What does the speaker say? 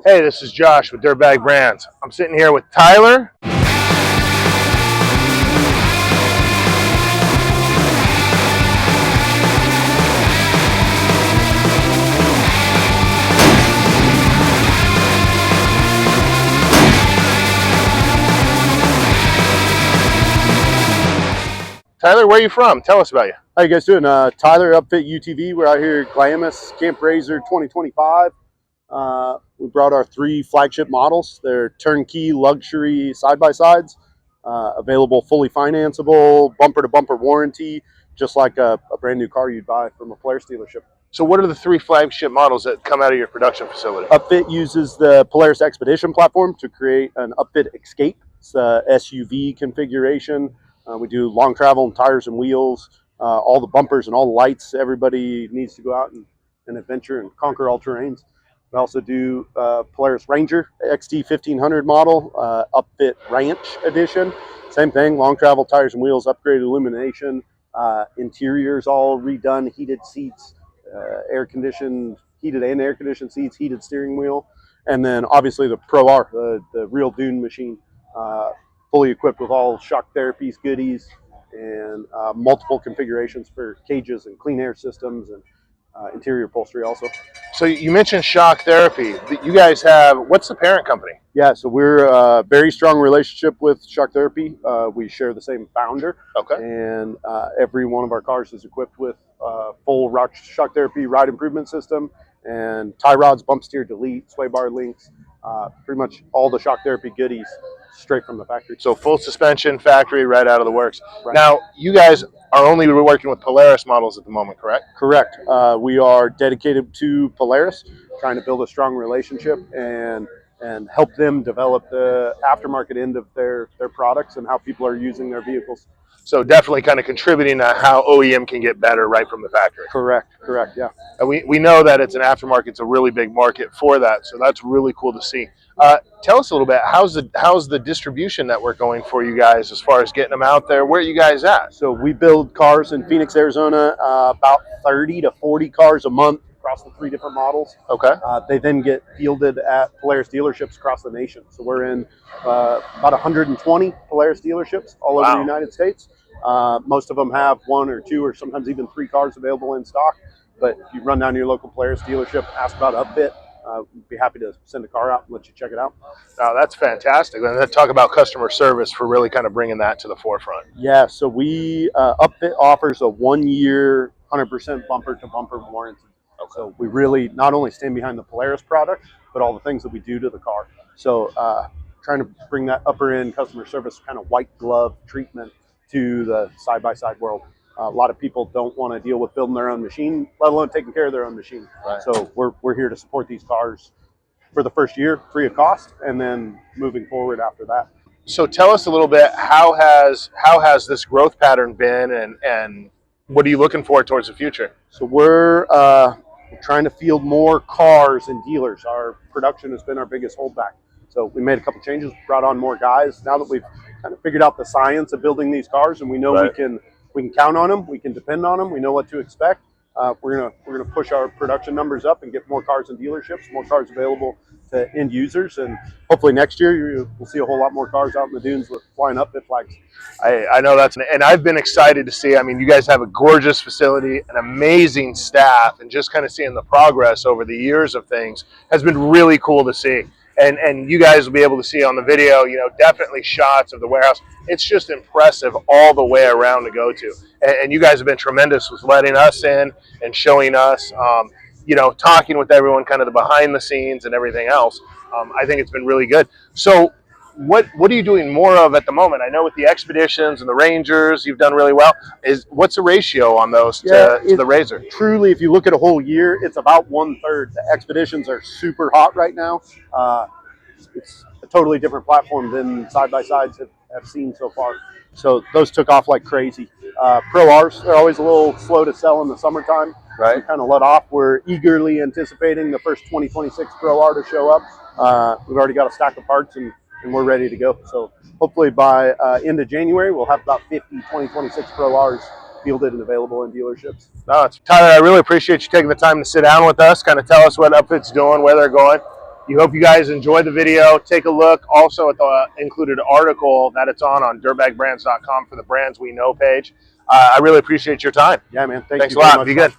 Hey, this is Josh with Dirtbag Brands. I'm sitting here with Tyler. Tyler, where are you from? Tell us about you. How you guys doing? Tyler, Upfit UTV. We're out here at Glamis, Camp RZR 2025. We brought our 3 flagship models. They're turnkey luxury side-by-sides, available fully financeable, bumper-to-bumper warranty, just like a brand new car you'd buy from a Polaris dealership. So what are the 3 flagship models that come out of your production facility? Upfit uses the Polaris Xpedition platform to create an Upfit Xcape. It's the SUV configuration. We do long travel and tires and wheels, all the bumpers and all the lights. Everybody needs to go out and adventure and conquer all terrains. We also do Polaris Ranger XT 1500 model, Upfit Ranch edition. Same thing, long travel tires and wheels, upgraded illumination, interiors all redone, heated seats, heated and air conditioned seats, heated steering wheel, and then obviously the Pro R, the real dune machine. Fully equipped with all shock therapies, goodies, and multiple configurations for cages and clean air systems and interior upholstery also. So you mentioned shock therapy. You guys have, what's the parent company? Yeah, so we're a very strong relationship with Shock Therapy. We share the same founder. Okay. And every one of our cars is equipped with full Shock Therapy ride improvement system and tie rods, bump steer, delete, sway bar links, pretty much all the Shock Therapy goodies straight from the factory. So full suspension, factory, right out of the works. Right. Now, you guys are only working with Polaris models at the moment, correct? Correct. We are dedicated to Polaris, trying to build a strong relationship and help them develop the aftermarket end of their products and how people are using their vehicles. So definitely kind of contributing to how OEM can get better right from the factory. Correct, yeah. And we know that it's an aftermarket, it's a really big market for that, so that's really cool to see. Tell us a little bit, how's the distribution network going for you guys as far as getting them out there? Where are you guys at? So we build cars in Phoenix, Arizona, about 30 to 40 cars a month across the 3 different models. Okay. They then get fielded at Polaris dealerships across the nation. So we're in about 120 Polaris dealerships all over the United States. Most of them have 1 or 2 or sometimes even 3 cars available in stock. But if you run down to your local Polaris dealership, ask about Upfit, we'd be happy to send a car out and let you check it out. Now that's fantastic. And then talk about customer service for really kind of bringing that to the forefront. Yeah, so we Upfit offers a 1-year 100% bumper-to-bumper warranty. Okay. So we really not only stand behind the Polaris product, but all the things that we do to the car. So trying to bring that upper end customer service kind of white glove treatment to the side-by-side world. A lot of people don't want to deal with building their own machine, let alone taking care of their own machine. Right. So we're here to support these cars for the first year, free of cost, and then moving forward after that. So tell us a little bit, how has this growth pattern been, and what are you looking for towards the future? So we're trying to field more cars and dealers. Our production has been our biggest holdback. So we made a couple changes, brought on more guys. Now that we've kind of figured out the science of building these cars and we know we can count on them, we can depend on them, we know what to expect. We're gonna push our production numbers up and get more cars in dealerships, more cars available to end users, and hopefully next year we'll see a whole lot more cars out in the dunes with flying Upfit flags. I know and I've been excited to see. I mean, you guys have a gorgeous facility, an amazing staff, and just kind of seeing the progress over the years of things has been really cool to see. And you guys will be able to see on the video, you know, definitely shots of the warehouse. It's just impressive all the way around to go to. And you guys have been tremendous with letting us in and showing us, you know, talking with everyone, kind of the behind the scenes and everything else. I think it's been really good. So what are you doing more of at the moment? I know with the Xpeditions and the Rangers, you've done really well. What's the ratio on those to the RZR? Truly, if you look at a whole year, it's about 1/3. The Xpeditions are super hot right now. It's a totally different platform than side-by-sides have seen so far. So those took off like crazy. Pro Rs, they're always a little slow to sell in the summertime. Right. We kind of let off. We're eagerly anticipating the first 2026 Pro R to show up. We've already got a stack of parts and we're ready to go. So hopefully by end of January, we'll have about 50 2026 Pro Rs fielded and available in dealerships. No, Tyler, I really appreciate you taking the time to sit down with us, kind of tell us what Upfit's doing, where they're going. You hope you guys enjoy the video. Take a look also at the included article that it's on dirtbagbrands.com for the Brands We Know page. I really appreciate your time. Yeah, man. Thanks you a very lot. much. Be good.